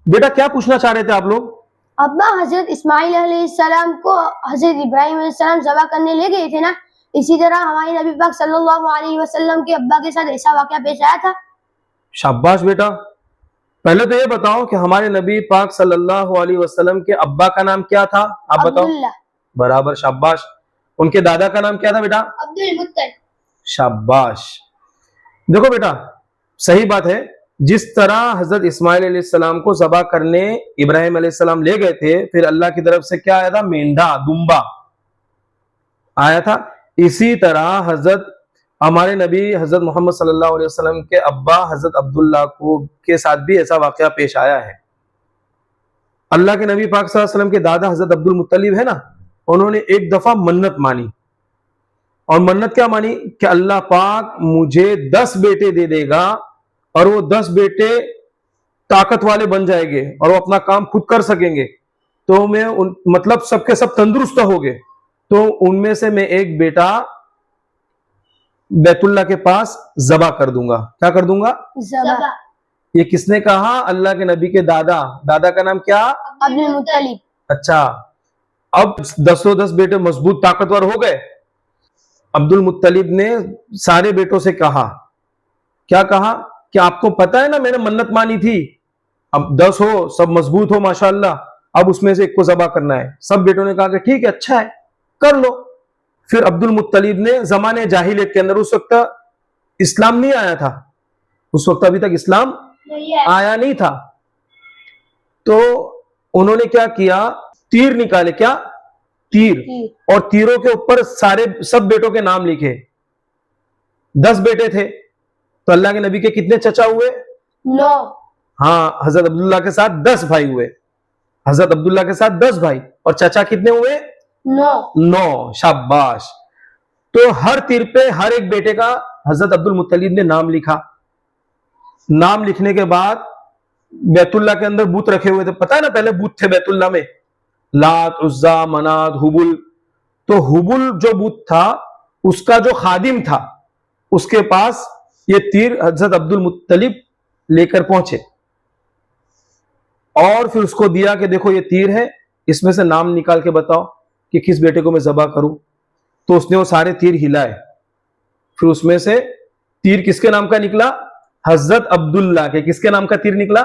بیٹا کیا پوچھنا چاہ رہے تھے آپ لوگ؟ ابا حضرت اسماعیل علیہ السلام کو حضرت ابراہیم علیہ السلام ذبح کرنے لے گئے تھے نا، اسی طرح ہمارے نبی پاک صلی اللہ علیہ وسلم کے ابا کے ساتھ ایسا واقعہ پیش آیا تھا۔ شاباش بیٹا، پہلے تو یہ بتاؤ کہ ہمارے نبی پاک صلی اللہ علیہ وسلم کے ابا کا نام کیا تھا؟ آپ بتاؤ۔ عبداللہ۔ برابر، شاباش۔ ان کے دادا کا نام کیا تھا بیٹا؟ عبد المطلب۔ شاباش۔ دیکھو بیٹا، صحیح بات ہے، جس طرح حضرت اسماعیل علیہ السلام کو ذبح کرنے ابراہیم علیہ السلام لے گئے تھے، پھر اللہ کی طرف سے کیا آیا تھا؟ مینڈا، دمبا آیا تھا، اسی طرح ہمارے نبی حضرت محمد صلی اللہ علیہ وسلم کے ابا حضرت عبداللہ کے ساتھ بھی ایسا واقعہ پیش آیا ہے۔ اللہ کے نبی پاک صلی اللہ علیہ وسلم کے دادا حضرت عبد المطلب ہے نا، انہوں نے ایک دفعہ منت مانی، اور منت کیا مانی؟ کہ اللہ پاک مجھے 10 بیٹے دے دے گا، اور وہ 10 بیٹے طاقت والے بن جائیں گے اور وہ اپنا کام خود کر سکیں گے، تو میں مطلب سب کے سب تندرست ہو گے، تو ان میں سے میں ایک بیٹا بیت اللہ کے پاس ذبح کر دوں گا۔ کیا کر دوں گا؟ ذبح۔ یہ کس نے کہا؟ اللہ کے نبی کے دادا کا نام کیا؟ عبد المطلب۔ اچھا، اب 10 بیٹے مضبوط طاقتور ہو گئے۔ عبد المطلب نے سارے بیٹوں سے کہا، کیا کہا؟ کہ آپ کو پتا ہے نا میں نے منت مانی تھی، اب 10 ہو، سب مضبوط ہو ماشاءاللہ، اب اس میں سے ایک کو ذبح کرنا ہے۔ سب بیٹوں نے کہا کہ ٹھیک ہے، اچھا ہے، کر لو۔ پھر عبد المطلب نے زمانے جاہلیت کے اندر، اس وقت اسلام نہیں آیا تھا، اس وقت ابھی تک اسلام آیا نہیں تھا، تو انہوں نے کیا کیا؟ تیر نکالے۔ کیا؟ تیر، اور تیروں کے اوپر سب بیٹوں کے نام لکھے۔ 10 بیٹے تھے، تو اللہ کے نبی کے کتنے چچا ہوئے؟ 9۔ ہاں، حضرت عبداللہ کے ساتھ 10 بھائی ہوئے، حضرت عبداللہ کے ساتھ 10 بھائی، اور چچا کتنے ہوئے؟ 9۔ شاباش۔ تو ہر تیر پہ ہر ایک بیٹے کا حضرت عبد المطلب نے نام لکھا۔ نام لکھنے کے بعد بیت اللہ کے اندر بت رکھے ہوئے تھے، پتہ ہے نا پہلے بت تھے بیت اللہ میں، لات، عزا، منات، حبل۔ تو حبل جو بت تھا، اس کا جو خادم تھا، اس کے پاس یہ تیر حضرت عبد المطلب لے کر پہنچے، اور پھر اس کو دیا کہ دیکھو یہ تیر ہے، اس میں سے نام نکال کے بتاؤ کہ کس بیٹے کو میں ذبح کروں۔ تو اس نے وہ سارے تیر ہلائے، پھر اس میں سے تیر کس کے نام کا نکلا؟ حضرت عبداللہ کے۔ کس کے نام کا تیر نکلا؟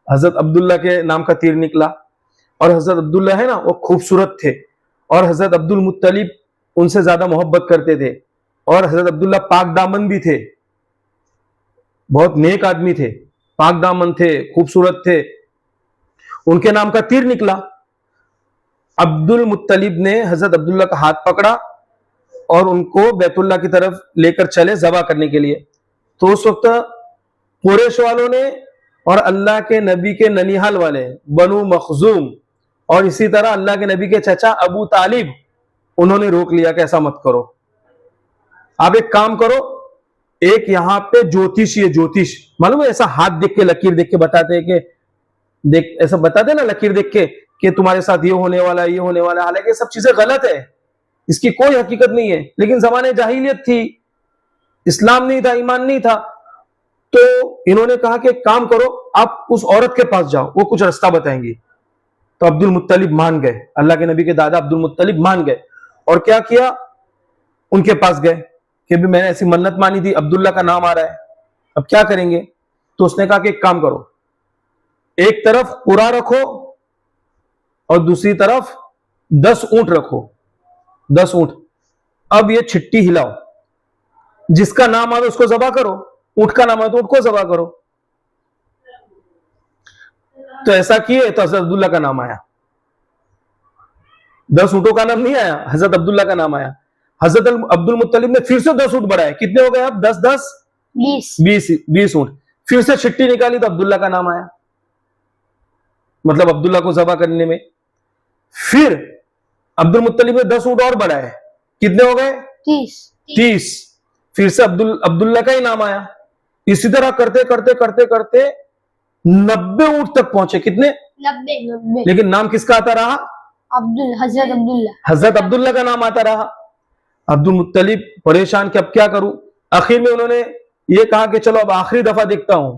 حضرت عبداللہ کے نام کا تیر نکلا۔ اور حضرت عبداللہ ہے نا، وہ خوبصورت تھے، اور حضرت عبد المطلب ان سے زیادہ محبت کرتے تھے، اور حضرت عبداللہ پاک دامن بھی تھے، بہت نیک آدمی تھے، پاک دامن تھے، خوبصورت تھے، ان کے نام کا تیر نکلا۔ عبد المطلب نے حضرت عبداللہ کا ہاتھ پکڑا اور ان کو بیت اللہ کی طرف لے کر چلے ذبح کرنے کے لیے۔ تو اس وقت قریش والوں نے اور اللہ کے نبی کے ننیحال والے بنو مخزوم، اور اسی طرح اللہ کے نبی کے چچا ابو طالب، انہوں نے روک لیا کہ ایسا مت کرو، آپ ایک کام کرو، ایک یہاں پہ جوتیش، یہ جوتیش معلوم ہے، ایسا ہاتھ دیکھ کے لکیر دیکھ کے بتاتے ہیں کہ ایسا بتاتے ہیں نا لکیر دیکھ کے کہ تمہارے ساتھ یہ ہونے والا ہے، یہ ہونے والا ہے، حالانکہ یہ سب چیزیں غلط ہے، اس کی کوئی حقیقت نہیں ہے، لیکن زمانے جاہلیت تھی، اسلام نہیں تھا، ایمان نہیں تھا، تو انہوں نے کہا کہ ایک کام کرو، آپ اس عورت کے پاس جاؤ، وہ کچھ رستہ بتائیں گی۔ تو عبد المطلب مان گئے، اللہ کے نبی کے دادا عبد المطلب مان گئے، اور کیا کیا؟ ان کے پاس گئے کہ میں نے ایسی منت مانی تھی، عبداللہ کا نام آ رہا ہے، اب کیا کریں گے؟ تو اس نے کہا کہ ایک کام کرو، ایک طرف قرا رکھو اور دوسری طرف 10 اونٹ رکھو، 10 اونٹ، اب یہ چھٹی ہلاؤ، جس کا نام آئے اس کو ذبح کرو، اونٹ کا نام آئے تو اونٹ کو ذبح کرو۔ تو ایسا کیے تو حضرت عبداللہ کا نام آیا، 10 اونٹوں کا نام نہیں آیا، حضرت عبداللہ کا نام آیا۔ حضرت عبد المطلب نے پھر سے 10 اونٹ بڑھائے، کتنے ہو گئے اب؟ 10 10 20 اونٹ، پھر سے چھٹی نکالی تو عبداللہ کا نام آیا، مطلب عبداللہ کو ذبح کرنے میں۔ پھر عبد المطلب نے 10 اونٹ اور بڑھائے، کتنے ہو گئے؟ 30، پھر سے عبداللہ کا ہی نام آیا۔ اسی طرح کرتے کرتے کرتے کرتے 90 اونٹ تک پہنچے، کتنے؟ 90۔ لیکن نام کس کا آتا رہا؟ حضرت عبداللہ۔ حضرت عبداللہ کا نام آتا رہا۔ عبد المطلب پریشان کہ اب کیا کروں؟ آخر میں انہوں نے یہ کہا کہ چلو اب آخری دفعہ دیکھتا ہوں،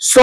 100